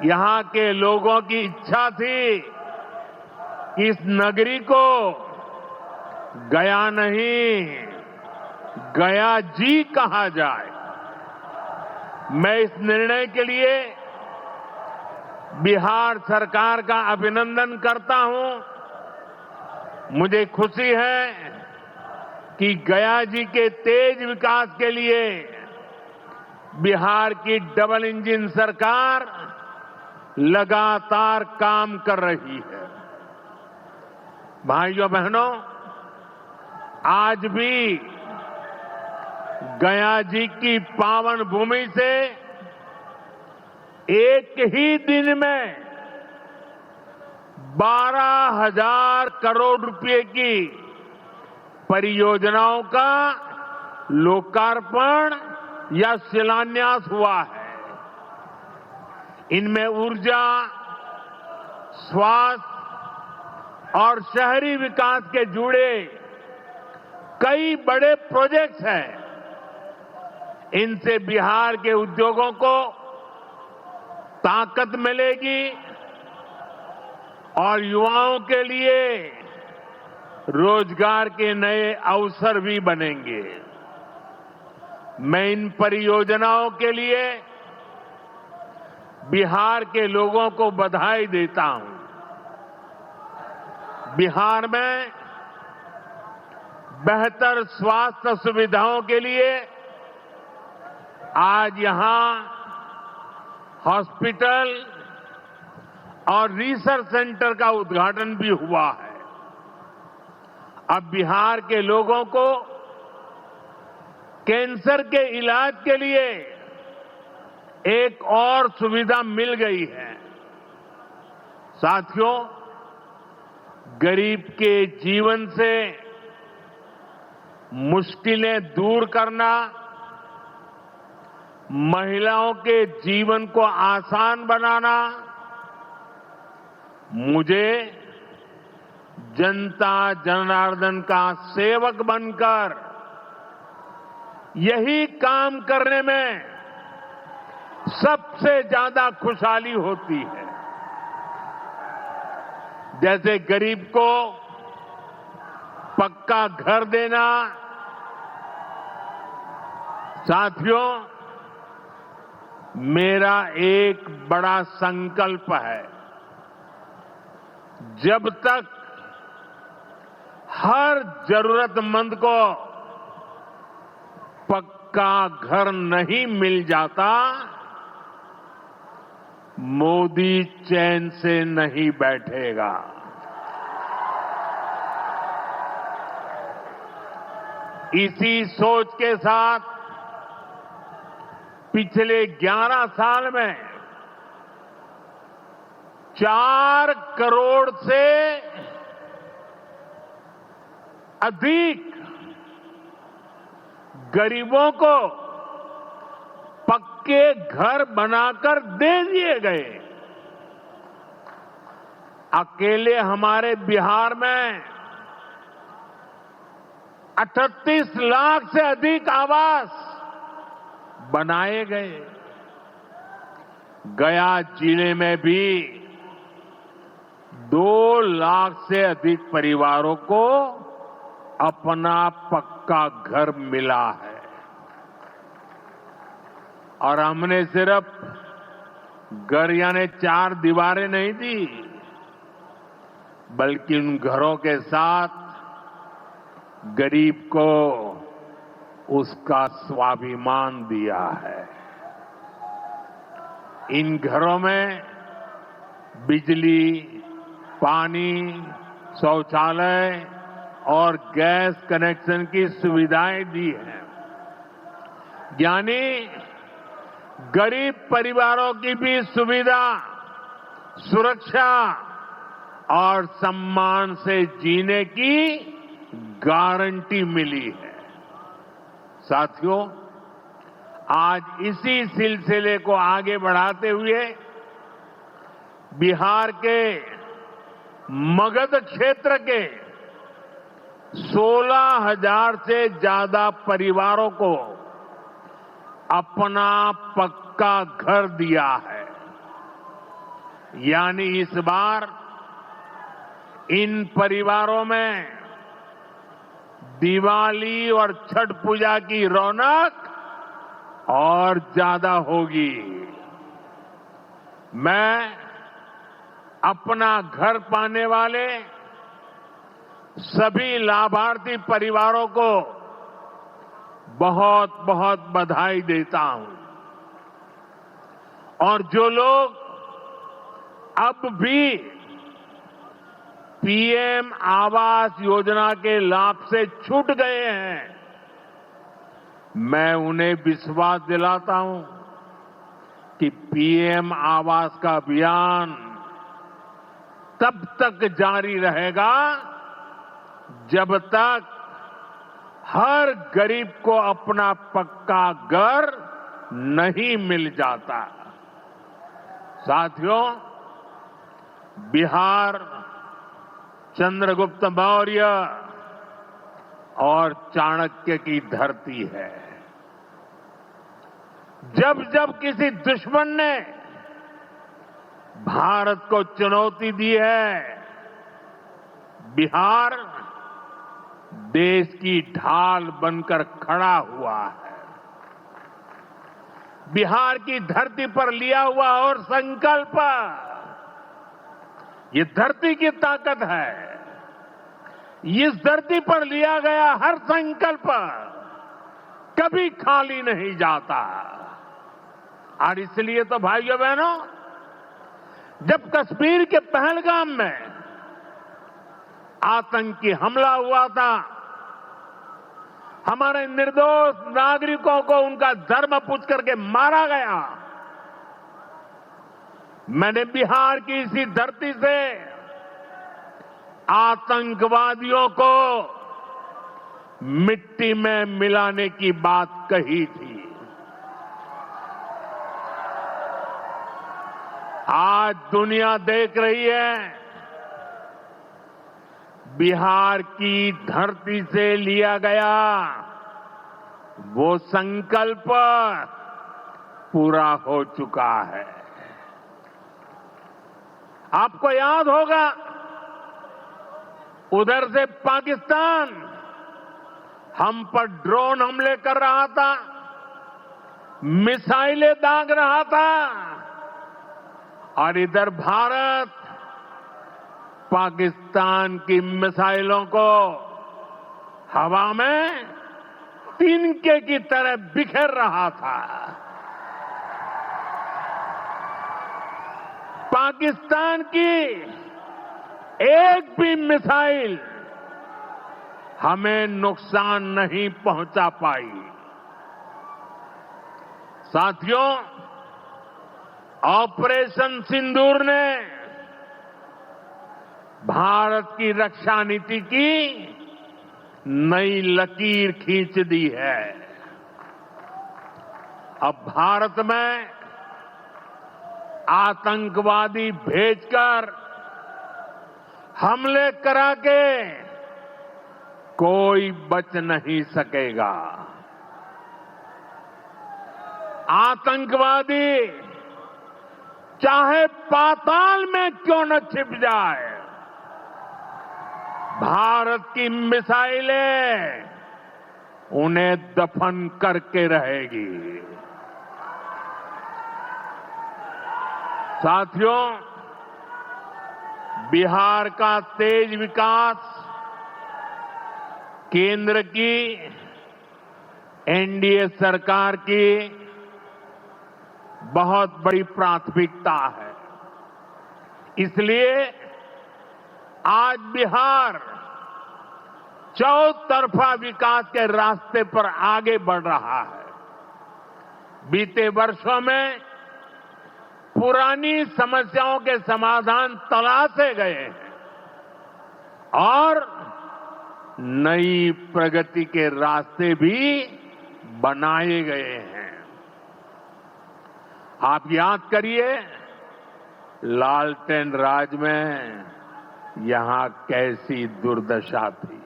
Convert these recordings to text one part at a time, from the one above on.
यहां के लोगों की इच्छा थी कि इस नगरी को गया नहीं, गया जी कहा जाए। मैं इस निर्णय के लिए बिहार सरकार का अभिनंदन करता हूं। मुझे खुशी है कि गया जी के तेज विकास के लिए बिहार की डबल इंजन सरकार लगातार काम कर रही है। भाइयों बहनों, आज भी गया जी की पावन भूमि से एक ही दिन में 12,000 करोड़ रुपए की परियोजनाओं का लोकार्पण या शिलान्यास हुआ है। इनमें ऊर्जा, स्वास्थ्य और शहरी विकास के जुड़े कई बड़े प्रोजेक्ट्स हैं। इनसे बिहार के उद्योगों को ताकत मिलेगी और युवाओं के लिए रोजगार के नए अवसर भी बनेंगे। मैं इन परियोजनाओं के लिए बिहार के लोगों को बधाई देता हूं। बिहार में बेहतर स्वास्थ्य सुविधाओं के लिए आज यहां हॉस्पिटल और रिसर्च सेंटर का उद्घाटन भी हुआ है। अब बिहार के लोगों को कैंसर के इलाज के लिए एक और सुविधा मिल गई है। साथियों, गरीब के जीवन से मुश्किलें दूर करना, महिलाओं के जीवन को आसान बनाना मुझे जनता जनार्दन का सेवक बनकर यही काम करने में सबसे ज्यादा खुशहाली होती है। जैसे गरीब को पक्का घर देना। साथियों, मेरा एक बड़ा संकल्प है, जब तक हर जरूरतमंद को पक्का घर नहीं मिल जाता, मोदी चैन से नहीं बैठेगा। इसी सोच के साथ पिछले 11 साल में 4 करोड़ से अधिक गरीबों को पक्के घर बनाकर दे दिए गए। अकेले हमारे बिहार में 38 लाख से अधिक आवास बनाए गए। गया जिले में भी 2 लाख से अधिक परिवारों को अपना पक्का घर मिला है। और हमने सिर्फ घर यानी 4 दीवारें नहीं दी, बल्कि उन घरों के साथ गरीब को उसका स्वाभिमान दिया है। इन घरों में बिजली, पानी, शौचालय और गैस कनेक्शन की सुविधाएं दी हैं। यानी गरीब परिवारों की भी सुविधा, सुरक्षा और सम्मान से जीने की गारंटी मिली है। साथियों, आज इसी सिलसिले को आगे बढ़ाते हुए बिहार के मगध क्षेत्र के 16,000 से ज्यादा परिवारों को अपना पक्का घर दिया है। यानी इस बार इन परिवारों में दिवाली और छठ पूजा की रौनक और ज्यादा होगी। मैं अपना घर पाने वाले सभी लाभार्थी परिवारों को बहुत बहुत बधाई देता हूं और जो लोग अब भी पीएम आवास योजना के लाभ से छूट गए हैं, मैं उन्हें विश्वास दिलाता हूं कि पीएम आवास का अभियान तब तक जारी रहेगा जब तक हर गरीब को अपना पक्का घर नहीं मिल जाता। साथियों, बिहार चंद्रगुप्त मौर्य और चाणक्य की धरती है। जब जब किसी दुश्मन ने भारत को चुनौती दी है, बिहार देश की ढाल बनकर खड़ा हुआ है। बिहार की धरती पर लिया हुआ और संकल्प, ये धरती की ताकत है। इस धरती पर लिया गया हर संकल्प कभी खाली नहीं जाता। और इसलिए तो भाइयों बहनों, जब कश्मीर के पहलगाम में आतंकी हमला हुआ था, हमारे निर्दोष नागरिकों को उनका धर्म पूछ करके मारा गया, मैंने बिहार की इसी धरती से आतंकवादियों को मिट्टी में मिलाने की बात कही थी। आज दुनिया देख रही है, बिहार की धरती से लिया गया वो संकल्प पूरा हो चुका है। आपको याद होगा, उधर से पाकिस्तान हम पर ड्रोन हमले कर रहा था, मिसाइलें दाग रहा था, और इधर भारत पाकिस्तान की मिसाइलों को हवा में तिनके की तरह बिखेर रहा था। पाकिस्तान की एक भी मिसाइल हमें नुकसान नहीं पहुंचा पाई। साथियों, ऑपरेशन सिंदूर ने भारत की रक्षा नीति की नई लकीर खींच दी है। अब भारत में आतंकवादी भेजकर हमले करा के कोई बच नहीं सकेगा। आतंकवादी चाहे पाताल में क्यों न छिप जाए, भारत की मिसाइलें उन्हें दफन करके रहेगी। साथियों, बिहार का तेज विकास केंद्र की एनडीए सरकार की बहुत बड़ी प्राथमिकता है। इसलिए आज बिहार चौतरफा विकास के रास्ते पर आगे बढ़ रहा है। बीते वर्षों में पुरानी समस्याओं के समाधान तलाशे गए हैं और नई प्रगति के रास्ते भी बनाए गए हैं। आप याद करिए, लालटेन राज में यहां कैसी दुर्दशा थी।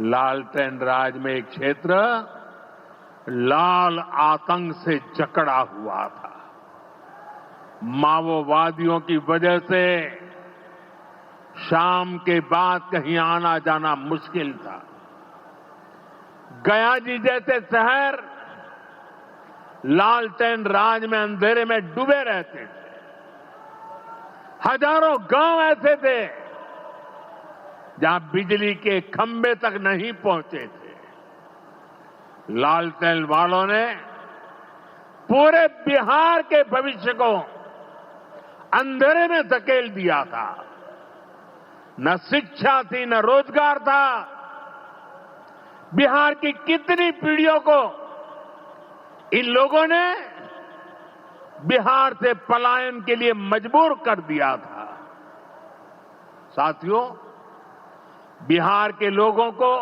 लालटेन राज में एक क्षेत्र लाल आतंक से जकड़ा हुआ था। माओवादियों की वजह से शाम के बाद कहीं आना जाना मुश्किल था। गया जी जैसे शहर लालटेन राज में अंधेरे में डूबे रहते थे। हजारों गांव ऐसे थे जहां बिजली के खंभे तक नहीं पहुंचे थे। लालटेन वालों ने पूरे बिहार के भविष्य को अंधेरे में धकेल दिया था। न शिक्षा थी, न रोजगार था। बिहार की कितनी पीढ़ियों को इन लोगों ने बिहार से पलायन के लिए मजबूर कर दिया था। साथियों, बिहार के लोगों को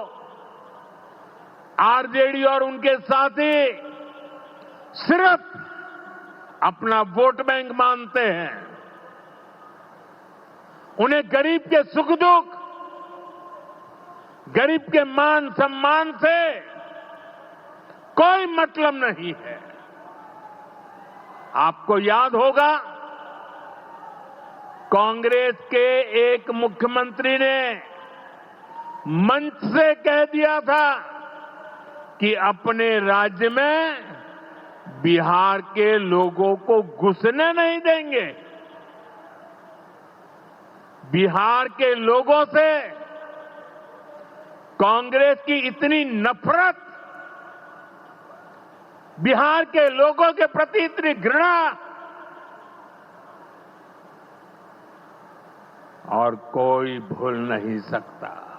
आरजेडी और उनके साथी सिर्फ अपना वोट बैंक मानते हैं। उन्हें गरीब के सुख दुख, गरीब के मान सम्मान से कोई मतलब नहीं है। आपको याद होगा, कांग्रेस के एक मुख्यमंत्री ने मंच से कह दिया था कि अपने राज्य में बिहार के लोगों को घुसने नहीं देंगे। बिहार के लोगों से कांग्रेस की इतनी नफरत, बिहार के लोगों के प्रति इतनी घृणा और कोई भूल नहीं सकता।